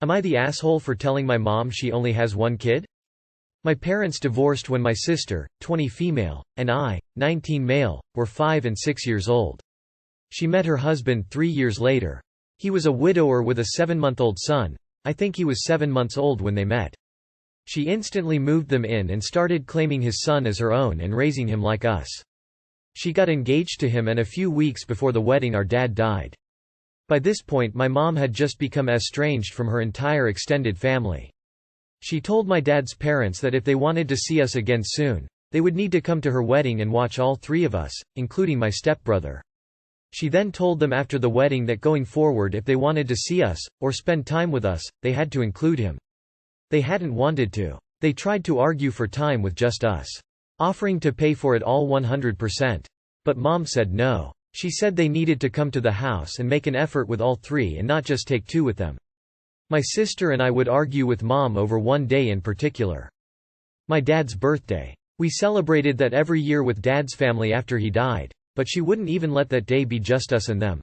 Am I the asshole for telling my mom she only has one kid? My parents divorced when my sister, 20 female, and I, 19 male, were 5 and 6 years old. She met her husband 3 years later. He was a widower with a 7-month-old son. I think he was 7 months old when they met. She instantly moved them in and started claiming his son as her own and raising him like us. She got engaged to him, and a few weeks before the wedding our dad died. By this point my mom had just become estranged from her entire extended family. She told my dad's parents that if they wanted to see us again soon, they would need to come to her wedding and watch all 3 of us, including my stepbrother. She then told them after the wedding that going forward if they wanted to see us, or spend time with us, they had to include him. They hadn't wanted to. They tried to argue for time with just us, offering to pay for it all 100%. But Mom said no. She said they needed to come to the house and make an effort with all 3 and not just take 2 with them. My sister and I would argue with Mom over one day in particular. My dad's birthday. We celebrated that every year with Dad's family after he died, but she wouldn't even let that day be just us and them.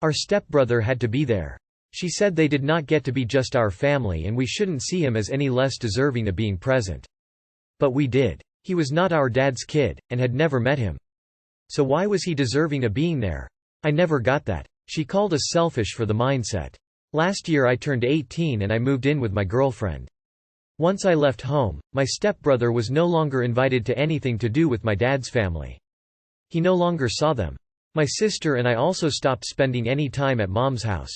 Our stepbrother had to be there. She said they did not get to be just our family and we shouldn't see him as any less deserving of being present. But we did. He was not our dad's kid, and had never met him. So why was he deserving of being there? I never got that. She called us selfish for the mindset. Last year I turned 18 and I moved in with my girlfriend. Once I left home, my stepbrother was no longer invited to anything to do with my dad's family. He no longer saw them. My sister and I also stopped spending any time at Mom's house.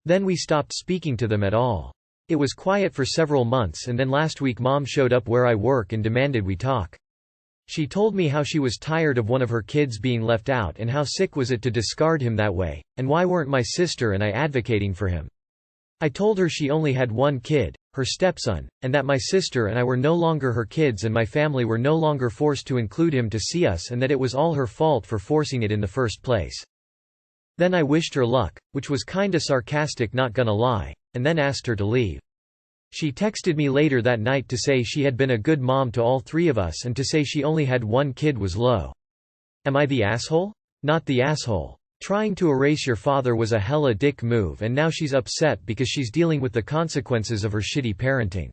Then we stopped speaking to them at all. It was quiet for several months, and then last week Mom showed up where I work and demanded we talk. She told me how she was tired of one of her kids being left out and how sick was it to discard him that way, and why weren't my sister and I advocating for him. I told her she only had one kid, her stepson, and that my sister and I were no longer her kids and my family were no longer forced to include him to see us, and that it was all her fault for forcing it in the first place. Then I wished her luck, which was kinda sarcastic, not gonna lie, and then asked her to leave. She texted me later that night to say she had been a good mom to all 3 of us and to say she only had one kid was low. Am I the asshole? Not the asshole. Trying to erase your father was a hella dick move, and now she's upset because she's dealing with the consequences of her shitty parenting.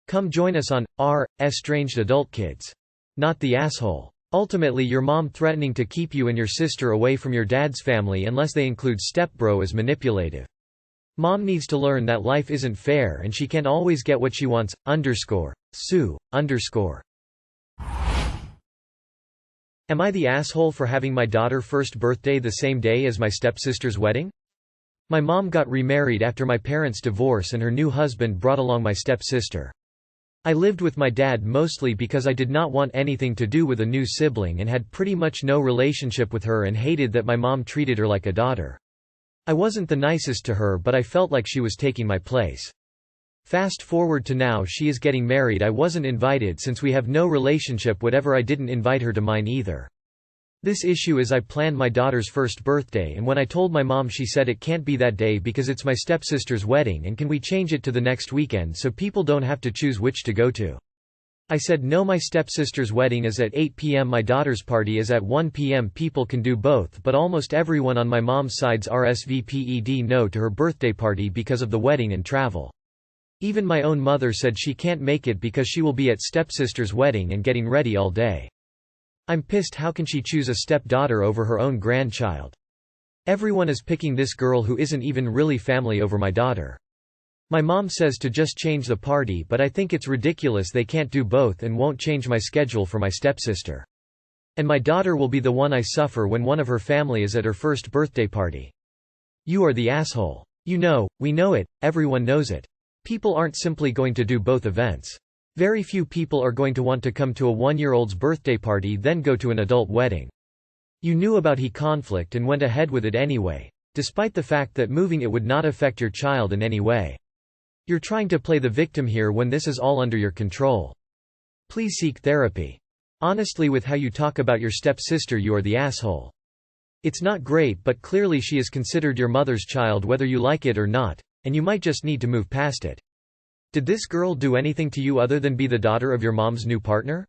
Come join us on r estranged adult kids. Not the asshole. Ultimately your mom threatening to keep you and your sister away from your dad's family unless they include stepbro is manipulative. Mom needs to learn that life isn't fair and she can't always get what she wants. Sue. Am I the asshole for having my daughter's first birthday the same day as my stepsister's wedding? My mom got remarried after my parents' divorce and her new husband brought along my stepsister. I lived with my dad mostly because I did not want anything to do with a new sibling and had pretty much no relationship with her and hated that my mom treated her like a daughter. I wasn't the nicest to her, but I felt like she was taking my place. Fast forward to now, she is getting married. I wasn't invited since we have no relationship, whatever. I didn't invite her to mine either. This issue is I planned my daughter's first birthday, and when I told my mom, she said it can't be that day because it's my stepsister's wedding, and can we change it to the next weekend so people don't have to choose which to go to. I said no, my stepsister's wedding is at 8 p.m, my daughter's party is at 1 p.m. People can do both, but almost everyone on my mom's side's RSVPED no to her birthday party because of the wedding and travel. Even my own mother said she can't make it because she will be at stepsister's wedding and getting ready all day. I'm pissed. How can she choose a stepdaughter over her own grandchild? Everyone is picking this girl who isn't even really family over my daughter. My mom says to just change the party, but I think it's ridiculous. They can't do both and won't change my schedule for my stepsister. And my daughter will be the one I suffer when one of her family is at her first birthday party. You are the asshole. You know, we know it, everyone knows it. People aren't simply going to do both events. Very few people are going to want to come to a 1-year-old's birthday party then go to an adult wedding. You knew about the conflict and went ahead with it anyway, despite the fact that moving it would not affect your child in any way. You're trying to play the victim here when this is all under your control. Please seek therapy. Honestly, with how you talk about your stepsister, you are the asshole. It's not great, but clearly she is considered your mother's child whether you like it or not, and you might just need to move past it. Did this girl do anything to you other than be the daughter of your mom's new partner?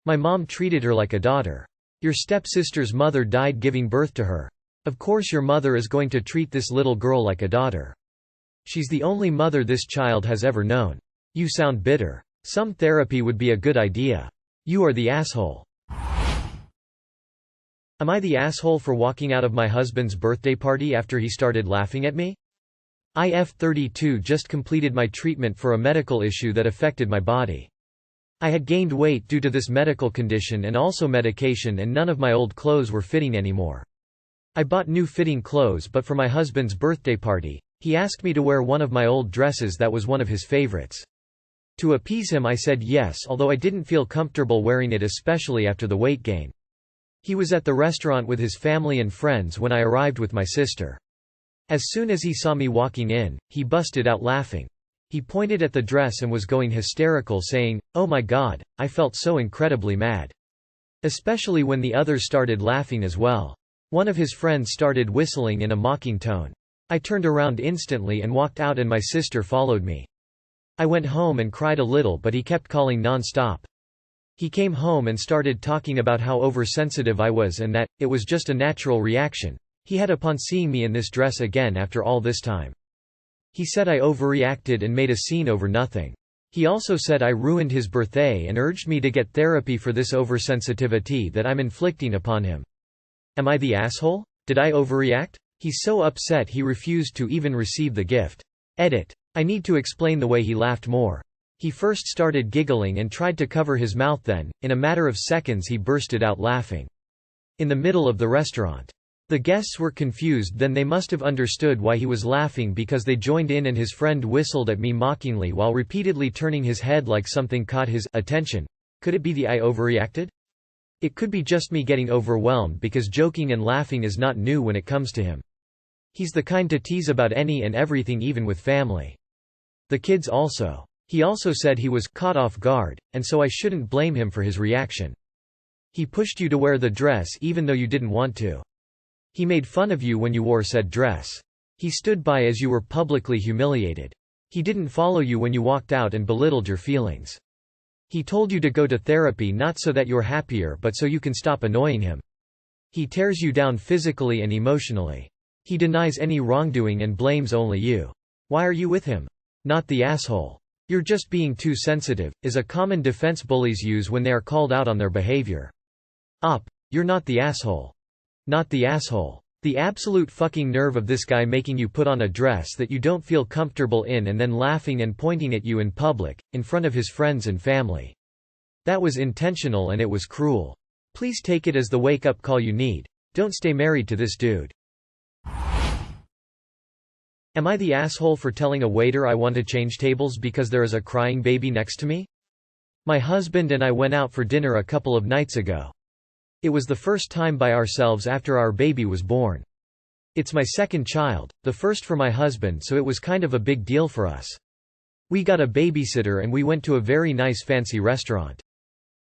My mom treated her like a daughter. Your stepsister's mother died giving birth to her. Of course your mother is going to treat this little girl like a daughter. She's the only mother this child has ever known. You sound bitter. Some therapy would be a good idea. You are the asshole. Am I the asshole for walking out of my husband's birthday party after he started laughing at me? I've 32 just completed my treatment for a medical issue that affected my body. I had gained weight due to this medical condition and also medication, and none of my old clothes were fitting anymore. I bought new fitting clothes, but for my husband's birthday party, he asked me to wear one of my old dresses that was one of his favorites. To appease him I said yes, although I didn't feel comfortable wearing it, especially after the weight gain. He was at the restaurant with his family and friends when I arrived with my sister. As soon as he saw me walking in, he busted out laughing. He pointed at the dress and was going hysterical, saying, "Oh my God, I felt so incredibly mad." Especially when the others started laughing as well. One of his friends started whistling in a mocking tone. I turned around instantly and walked out, and my sister followed me. I went home and cried a little, but he kept calling non-stop. He came home and started talking about how oversensitive I was and that it was just a natural reaction he had upon seeing me in this dress again after all this time. He said I overreacted and made a scene over nothing. He also said I ruined his birthday and urged me to get therapy for this oversensitivity that I'm inflicting upon him. Am I the asshole? Did I overreact? He's so upset he refused to even receive the gift. Edit. I need to explain the way he laughed more. He first started giggling and tried to cover his mouth, then, in a matter of seconds he bursted out laughing. In the middle of the restaurant. The guests were confused, then they must have understood why he was laughing because they joined in, and his friend whistled at me mockingly while repeatedly turning his head like something caught his attention. Could it be the I overreacted? It could be just me getting overwhelmed, because joking and laughing is not new when it comes to him. He's the kind to tease about any and everything, even with family. The kids also. He also said he was caught off guard, and so I shouldn't blame him for his reaction. He pushed you to wear the dress even though you didn't want to. He made fun of you when you wore said dress. He stood by as you were publicly humiliated. He didn't follow you when you walked out and belittled your feelings. He told you to go to therapy not so that you're happier but so you can stop annoying him. He tears you down physically and emotionally. He denies any wrongdoing and blames only you. Why are you with him? Not the asshole. You're just being too sensitive, is a common defense bullies use when they are called out on their behavior. You're not the asshole. Not the asshole. The absolute fucking nerve of this guy making you put on a dress that you don't feel comfortable in and then laughing and pointing at you in public, in front of his friends and family. That was intentional and it was cruel. Please take it as the wake-up call you need. Don't stay married to this dude. Am I the asshole for telling a waiter I want to change tables because there is a crying baby next to me? My husband and I went out for dinner a couple of nights ago. It was the first time by ourselves after our baby was born. It's my second child, the first for my husband, so it was kind of a big deal for us. We got a babysitter and we went to a very nice fancy restaurant.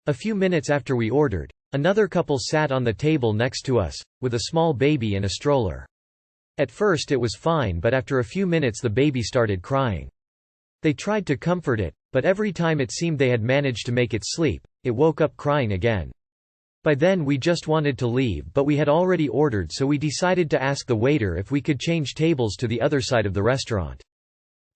A few minutes after we ordered, another couple sat on the table next to us, with a small baby in a stroller. At first it was fine, but after a few minutes the baby started crying. They tried to comfort it, but every time it seemed they had managed to make it sleep, it woke up crying again. By then we just wanted to leave, but we had already ordered, so we decided to ask the waiter if we could change tables to the other side of the restaurant.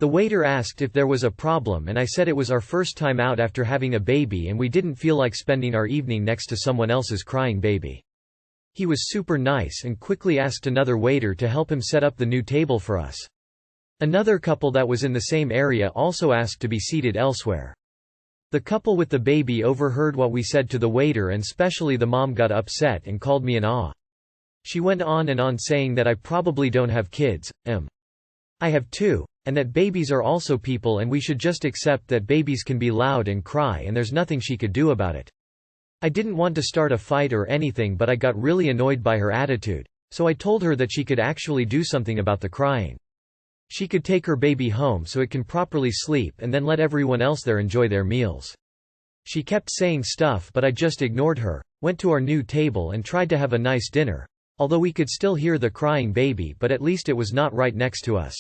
The waiter asked if there was a problem and I said it was our first time out after having a baby and we didn't feel like spending our evening next to someone else's crying baby. He was super nice and quickly asked another waiter to help him set up the new table for us. Another couple that was in the same area also asked to be seated elsewhere. The couple with the baby overheard what we said to the waiter, and especially the mom got upset and called me an aw. She went on and on saying that I probably don't have kids, I have two, and that babies are also people and we should just accept that babies can be loud and cry and there's nothing she could do about it. I didn't want to start a fight or anything, but I got really annoyed by her attitude, so I told her that she could actually do something about the crying. She could take her baby home so it can properly sleep and then let everyone else there enjoy their meals. She kept saying stuff, but I just ignored her, went to our new table and tried to have a nice dinner. Although we could still hear the crying baby, but at least it was not right next to us.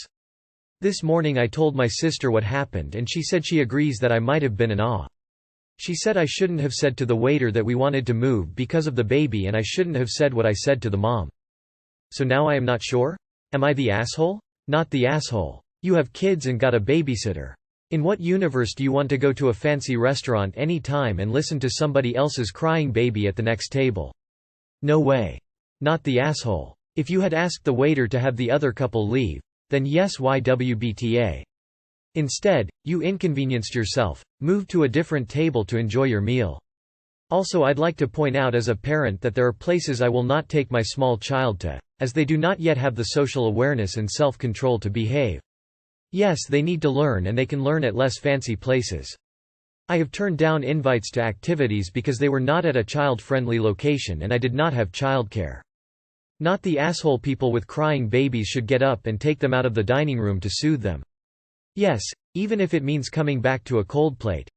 This morning I told my sister what happened and she said she agrees that I might have been an aw. She said I shouldn't have said to the waiter that we wanted to move because of the baby, and I shouldn't have said what I said to the mom. So now I am not sure? Am I the asshole? Not the asshole. You have kids and got a babysitter. In what universe do you want to go to a fancy restaurant any time and listen to somebody else's crying baby at the next table? No way. Not the asshole. If you had asked the waiter to have the other couple leave, then yes, YWBTA. Instead, you inconvenienced yourself, moved to a different table to enjoy your meal. Also, I'd like to point out as a parent that there are places I will not take my small child to, as they do not yet have the social awareness and self-control to behave. Yes, they need to learn, and they can learn at less fancy places. I have turned down invites to activities because they were not at a child-friendly location and I did not have childcare. Not the asshole people with crying babies should get up and take them out of the dining room to soothe them. Yes, even if it means coming back to a cold plate,